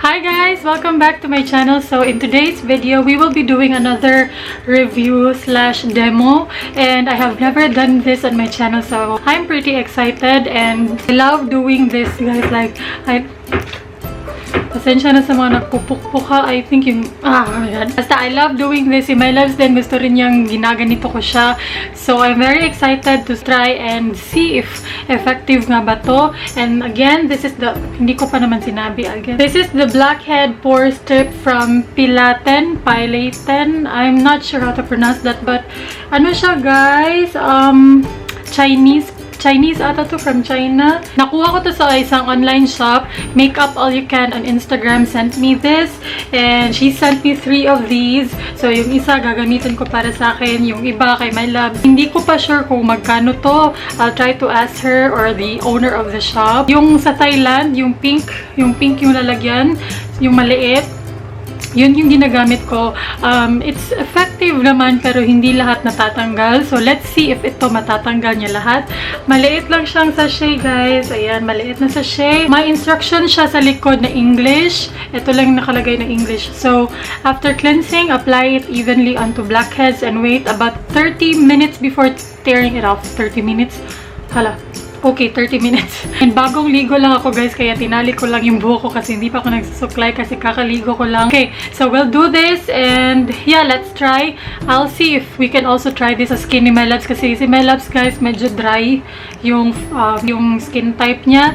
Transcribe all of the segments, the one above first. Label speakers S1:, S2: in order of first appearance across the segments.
S1: Hi guys! Welcome back to my channel. So in today's video, we will be doing another review slash demo, and I have never done this on my channel, so I'm pretty excited and I love doing this, guys. Like, pasensya na sa mga nagpupukpuka. I think yung, oh my god. Basta I love doing this. Si My Loves din, gusto rin niyang ginaganito ko siya. So, I'm very excited to try and see if effective nga ba to. And again, this is the, hindi ko pa naman sinabi again. This is the Blackhead Pore Strip from Pilaten. I'm not sure how to pronounce that, but ano siya, guys? Chinese ata to, from China. Nakuha ko to sa isang online shop. Makeup All You Can on Instagram sent me this. And she sent me 3 of these. So, yung isa gagamitin ko para sa akin. Yung iba kay My Love. Hindi ko pa sure kung magkano to. I'll try to ask her or the owner of the shop. Yung sa Thailand, yung pink yung lalagyan. Yung maliit. Yun yung ginagamit ko. It's effective naman pero hindi lahat natatanggal. So, let's see if ito matatanggal niya lahat. Maliit lang siyang sachet, guys. Ayan, maliit na sachet. May instruction siya sa likod na English. Ito lang nakalagay na English. So, after cleansing, apply it evenly onto blackheads and wait about 30 minutes before tearing it off. 30 minutes? Hala. Okay, 30 minutes. And bagong ligo lang ako, guys, kaya tinali ko lang yung buhok ko kasi hindi pa ako nagsusuklay kasi kakaligo ko lang. Okay, so we'll do this and yeah, let's try. I'll see if we can also try this sa skin ni My Loves kasi si My Loves, guys, medyo dry yung skin type niya.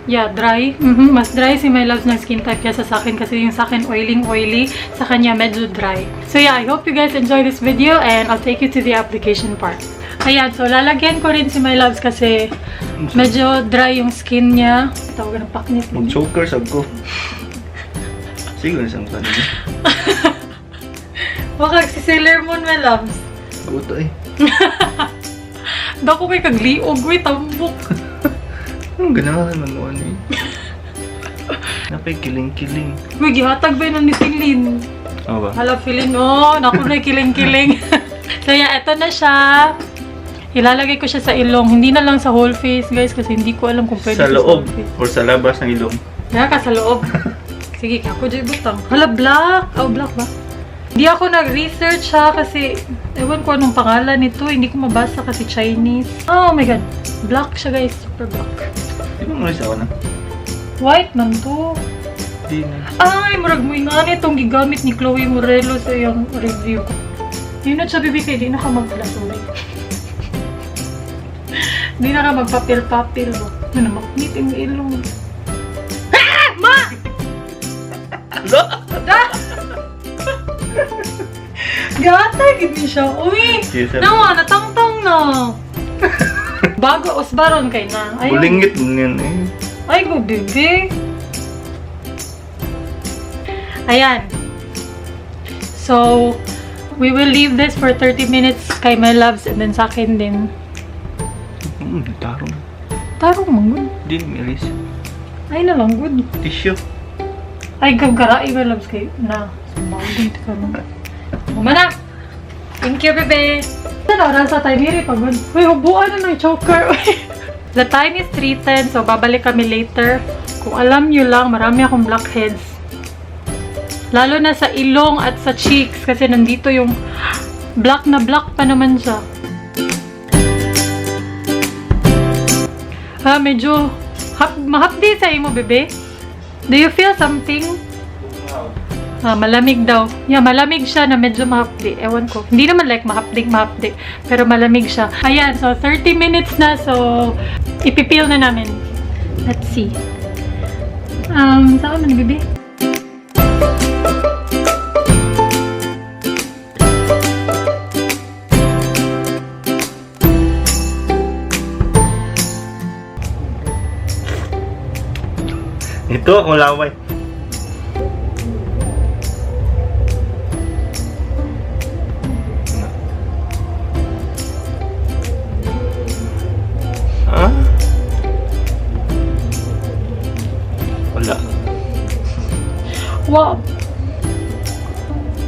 S1: Yeah, dry. Mas dry si My Loves ng skin type niya sa akin kasi yung sa akin oily. Sa kanya medyo dry. So yeah, I hope you guys enjoy this video and I'll take you to the application part. Ayan, so lalagyan ko rin si My Loves kasi medyo dry yung skin niya. Tawagan ng paknit.
S2: Mag-choker sab ko. Siguro isang kanina.
S1: Baka si Sailor Moon, My Loves.
S2: Buto eh.
S1: Dako kay kagliog, wait, tambok.
S2: Anong ganahan man mo ano eh? Napay kiling-kiling.
S1: Uy, gihatag ba yun ni Celine?
S2: Oo ba?
S1: Hala, feeling, naku na kiling-kiling. So yeah, eto na siya. Ilalagay ko siya sa ilong. Hindi na lang sa whole face, guys, kasi hindi ko alam kung pwede
S2: Sa loob or sa labas ng ilong.
S1: Yeah, ka sa loob. Sige, ako dyan butang. Hala, black. Oh, black ba? Hindi ako nag-research ha kasi ewan ko anong pangalan nito. Hindi ko mabasa kasi Chinese. Oh my god. Black siya, guys. Super black.
S2: Di ba mo isa na?
S1: White man to.
S2: Di na.
S1: Ay, marag mo nga itong gigamit ni Chloe Morelo sa iyang review. Yun na siya, bibi, kaya di na ka maglasuri. Di na ka magpapil-papil. Ano, maknit yung ilong. Ah! Ma! Da! Gata, gini siya. Uy! Nawa, natangtang na. Bago, osbaron kay na. Ayaw.
S2: Bulingit mo yan eh.
S1: Ay, go, bebe. Ayan. So, we will leave this for 30 minutes kay My Loves and then sa akin din.
S2: Tarong.
S1: Tarong man, good.
S2: Di na miris.
S1: Ay na lang, good.
S2: Tissue.
S1: Ay, gagarai My Loves kay na. Sumagod ka lang. Umana! Thank you, bebe! Ano, sa time here, pagod. Uy, hubuan na ng choker. The time is 3:10, so babalik kami later. Kung alam nyo lang, marami akong blackheads. Lalo na sa ilong at sa cheeks kasi nandito yung black na black pa naman siya. Medyo mahapdi sa imo, bebe. Do you feel something? Malamig daw. Yeah, malamig siya na medyo mahapdi. Ewan ko. Hindi naman like mahapdi. Pero malamig siya. Ayan, so 30 minutes na. So, ipipil na namin. Let's see. Saan man, bebe?
S2: Ito akong laway. Ha? Wala.
S1: Wow.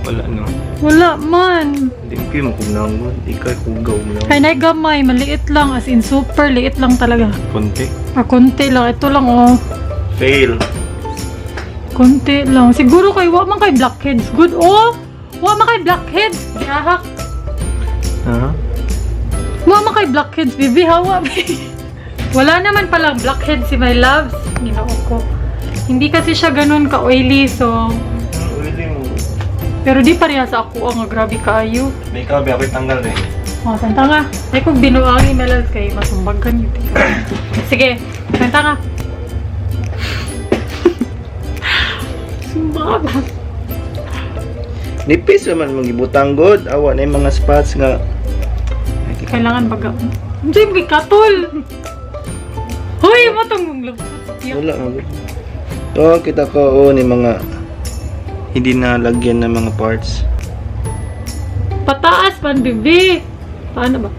S2: Wala no.
S1: Wala man.
S2: Hindi ko makugnang mo. Di ka kugaw mo lang.
S1: Ay, gamay. Maliit lang. As in, super liit lang talaga.
S2: Konti.
S1: Konti lang. Ito lang, oh.
S2: Fail.
S1: Konti lang. Siguro kay wa man kay blackheads. Good. Oh! Wa man kay blackheads. Gahak.
S2: Ha?
S1: Wa man kay blackheads, bibi. Hawa, bibi. Wala naman palang blackheads si my loves. Ginoo ko. Hindi kasi siya ganun ka-oily, so...
S2: Ulitin mo.
S1: Pero di pareha sa ako ang grabe kaayo.
S2: May ikaw, biya tanggal eh.
S1: Oh, santa nga. Ay kung binuangi melals kay masumbagan yun. Sige, santa nga. Sumbagan.
S2: Nipis naman magibutang god. Awa na yung mga spots nga.
S1: Kailangan baga. Hindi mo katol. Hoy, matong mong lupot.
S2: Wala mo. To kita ko ni mga hindi na lagyan ng mga parts.
S1: Pataas pan, bibi. Paano ba?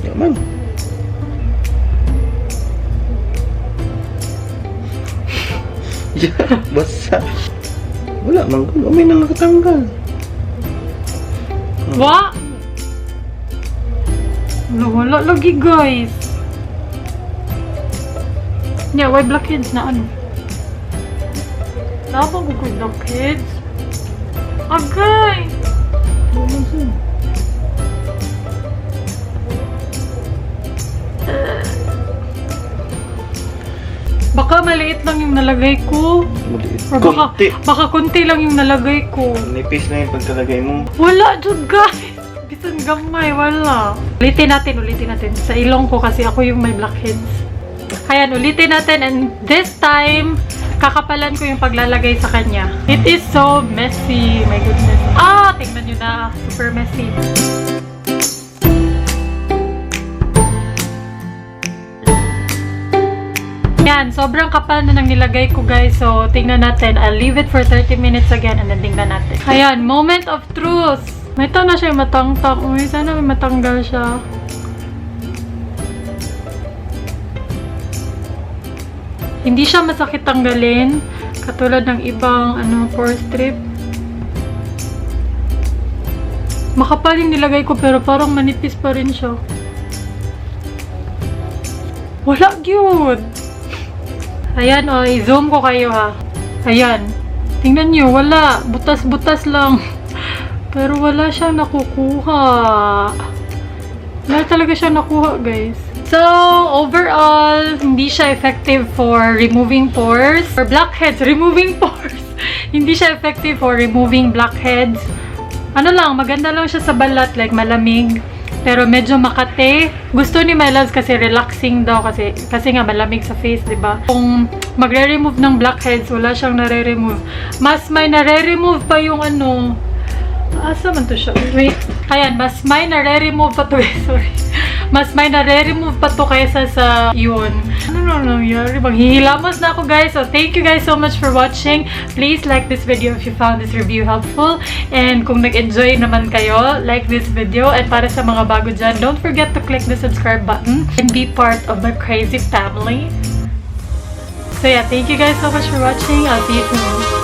S2: Yaman. Yeah, basa. Wala man ko. May nang nakatanggal.
S1: Wa! Wala lagi guys. Yeah, why blackheads na ano? Laba ko kay blackheads. Agay! Baka maliit lang yung nalagay ko.
S2: Maliit.
S1: Or baka konti lang yung nalagay ko.
S2: Nipis na yung pagkalagay mo.
S1: Wala dyan guys! Bisan gamay, wala. Ulitin natin. Sa ilong ko kasi ako yung may blackheads. Ayan, ulitin natin and this time, kakapalan ko yung paglalagay sa kanya. It is so messy. My goodness. Ah, tingnan nyo na. Super messy. Yan, sobrang kapal na nang nilagay ko guys. So, tingnan natin. I'll leave it for 30 minutes again and then tingnan natin. Ayan, moment of truth. May na siya yung matangtang. Uy, sana may matanggal siya. Hindi siya masakit tanggalin. Katulad ng ibang pore strip. Makapal yung nilagay ko pero parang manipis pa rin siya. Wala yun. Ayan o, i-zoom ko kayo ha. Ayan. Tingnan nyo, wala. Butas-butas lang. Pero wala siyang nakukuha. Wala talaga siyang nakuha guys. So, overall, hindi siya effective for removing pores. For blackheads, removing pores. Hindi siya effective for removing blackheads. Ano lang, maganda lang siya sa balat, like malamig. Pero medyo makate. Gusto ni my loves kasi relaxing daw kasi nga malamig sa face, 'di ba? Kung magre-remove ng blackheads, wala siyang nare-remove. Mas may nare-remove pa yung asa man to siya? Wait. Ayan, mas may nare-remove pa to. Sorry. Mas may nare-remove pa to kaysa sa yun. Ano nangyari? Maghihilamos na ako guys. So, thank you guys so much for watching. Please like this video if you found this review helpful. And kung nag-enjoy naman kayo, like this video. And para sa mga bago dyan, don't forget to click the subscribe button and be part of my crazy family. So yeah, thank you guys so much for watching. I'll see you soon.